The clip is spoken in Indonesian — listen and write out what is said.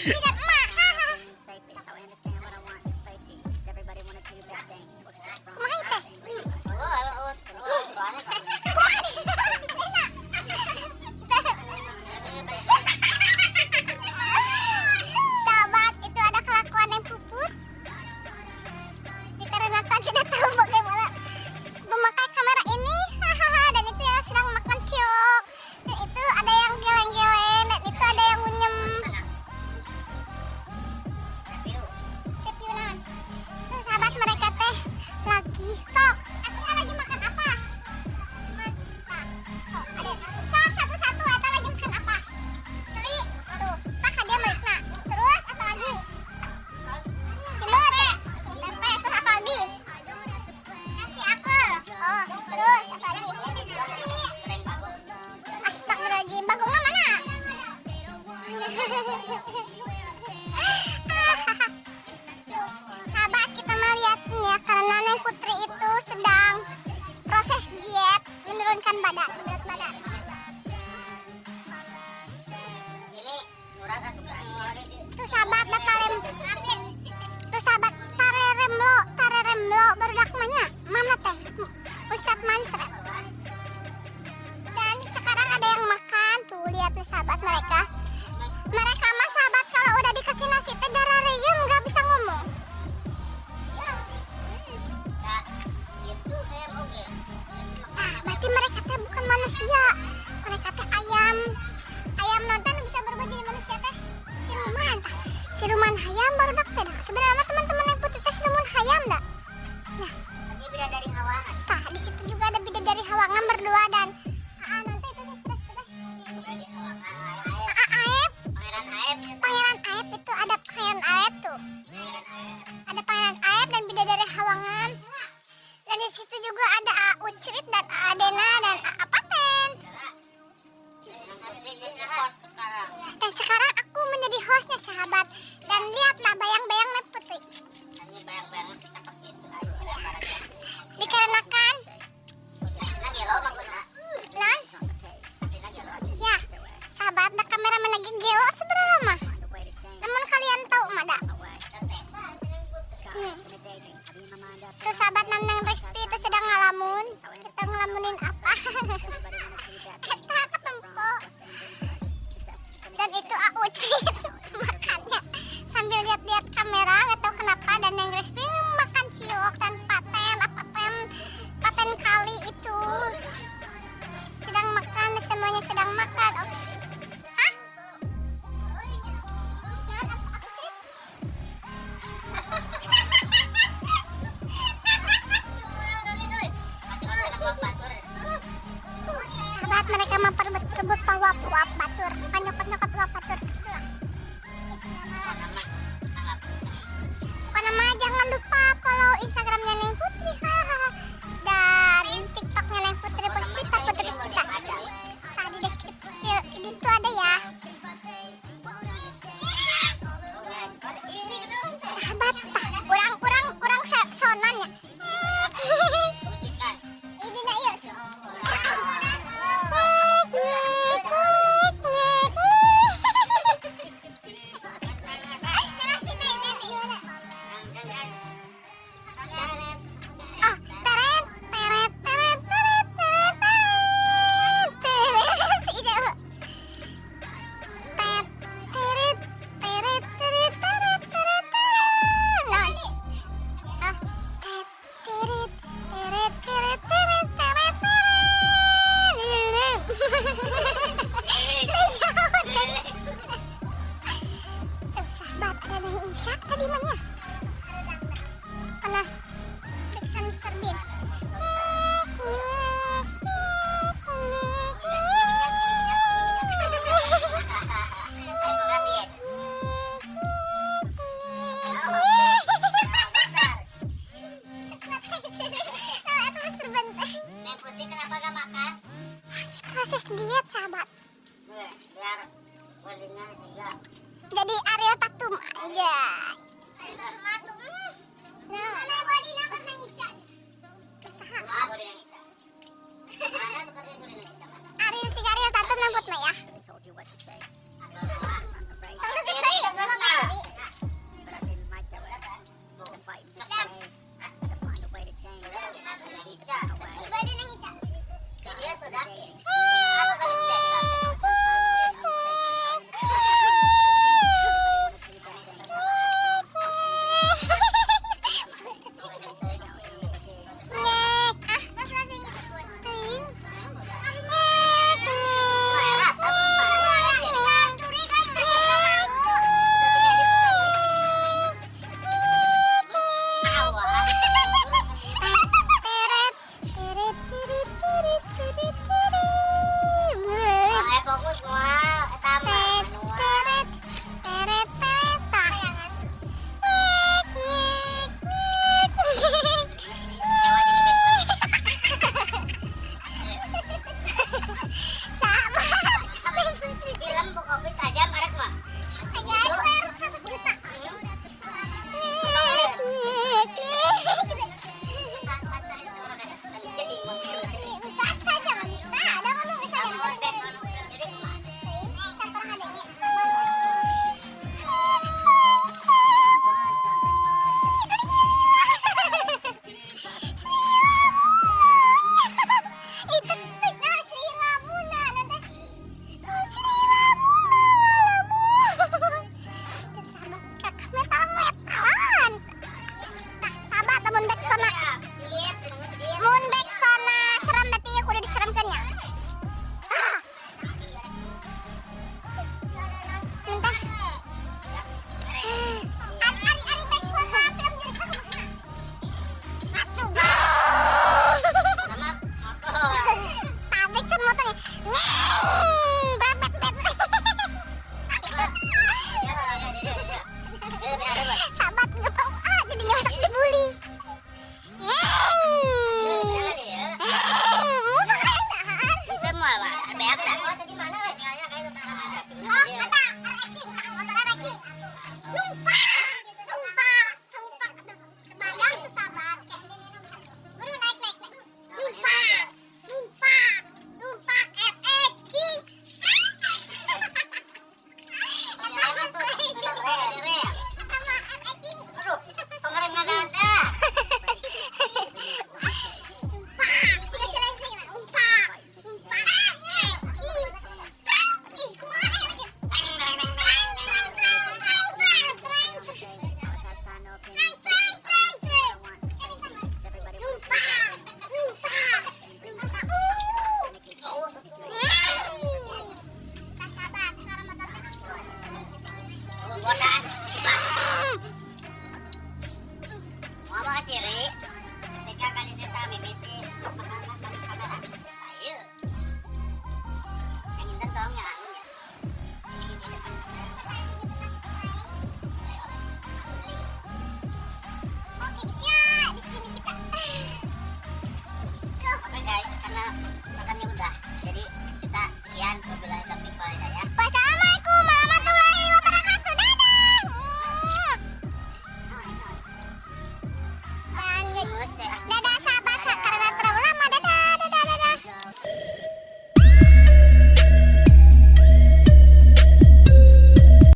Tidak emak. Kumaha teh? Sahabat, itu ada kelakuan yang puput dikarenakan tidak tahu bagaimana memakai kamera ini. Hahaha, dan itu yang sedang makan cilok. Dan itu ada yang geleng-geleng, dan itu ada yang ngunyem. Kepiunan. Tuh sahabat, mereka teh lagi sok. Eta lagi makan apa? Sok, ada. Sok satu-satu, eta lagi makan apa? Celi. Tuh, tak dia melikna. Terus apa lagi? Tempe. Tempe, terus apa lagi? Nasi apel. Oh, terus apa lagi? Astagfirullahaladzim, bagongnya mana? Sahabat, kita melihat nih ya, karena Neng Putri itu sedang proses diet menurunkan berat badan. Tuh sahabat, tuh sahabat, tareremlo, barudak mana teh? Ucap mantra. Dan sekarang ada yang makan, tuh lihat nih sahabat mereka. Mereka mah sahabat kalau udah dikasih nasi teh darareyem nggak bisa ngomong. Nah, berarti mereka teh bukan manusia. Mereka teh ayam. Ayam nonton bisa berubah jadi manusia teh. Siluman tah. Siluman hayam barudak teh. Sebenarnya teman-teman yang putih teh siluman hayam dah. Nah, ini bidadari hawangan. Tah, di situ juga ada bidadari hawangan berdua dan nanti itu teh. Aep. Pangeran Aep itu ada Pangeran Aep tuh. Ada Pangeran Aep dan bidadari hawangan. Dan di situ juga ada Ucrit dan Adena dan Paten. Dan sekarang aku menjadi host.